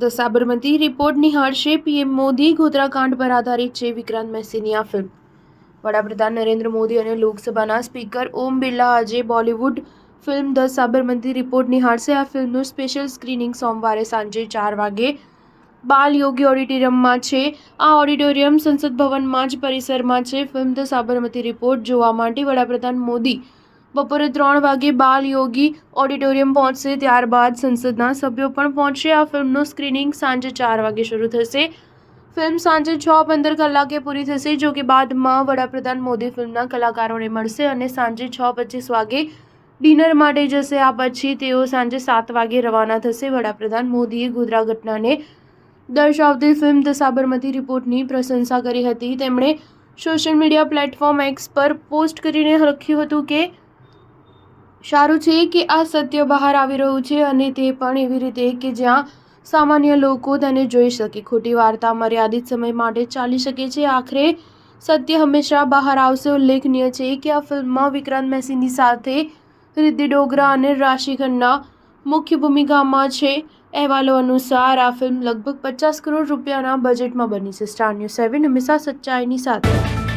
The Sabarmati report નિહાળશે PM Modi. ગોધરાકાંડ પર આધારિત છે વિક્રાંત મેસીની આ ફિલ્મ. વડાપ્રધાન નરેન્દ્ર મોદી અને લોકસભાના સ્પીકર ઓમ બિરલા આજે Bollywood film the Sabarmati report નિહાળશે. આ ફિલ્મનું સ્પેશિયલ સ્ક્રીનિંગ સોમવારે સાંજે 4 વાગે બાલ યોગી ઓડિટોરિયમમાં છે. આ ઓડિટોરિયમ સંસદ ભવનમાં જ પરિસરમાં છે. ફિલ્મ ધ સાબરમતી રિપોર્ટ જોવા માટે વડાપ્રધાન મોદી બપોરે 3 વાગે બાલ યોગી ઓડિટોરિયમ પહોંચશે. ત્યારબાદ સંસદના સભ્યો પણ પહોંચશે. આ ફિલ્મનું સ્ક્રીનિંગ સાંજે 4 વાગે શરૂ થશે. ફિલ્મ સાંજે 6:15 કલાકે પૂરી થશે. જો કે બાદમાં વડાપ્રધાન મોદી ફિલ્મના કલાકારોને મળશે અને સાંજે 6:25 વાગે ડિનર માટે જશે. આ પછી તેઓ સાંજે 7 વાગે રવાના થશે. વડાપ્રધાન મોદીએ ગોધરા ઘટનાને દર્શાવતી ફિલ્મ ધ સાબરમતી રિપોર્ટની પ્રશંસા કરી હતી. તેમણે સોશિયલ મીડિયા પ્લેટફોર્મ એક્સ પર પોસ્ટ કરીને લખ્યું હતું કે સારું છે કે આ સત્ય બહાર આવી રહ્યું છે અને તે પણ એવી રીતે કે જ્યાં સામાન્ય લોકો તેને જોઈ શકે. ખોટી વાર્તા મર્યાદિત સમય માટે ચાલી શકે છે. આખરે સત્ય હંમેશા બહાર આવશે. ઉલ્લેખનીય છે કે આ ફિલ્મમાં વિક્રાંત મેસીની સાથે રિદ્ધિ ડોગરા અને રાશિ ખન્ના મુખ્ય ભૂમિકામાં છે. અહેવાલો અનુસાર આ ફિલ્મ લગભગ 50 કરોડ રૂપિયાના બજેટમાં બની છે. સ્ટાર ન્યૂઝ 7 હંમેશા સચ્ચાઈની સાથે.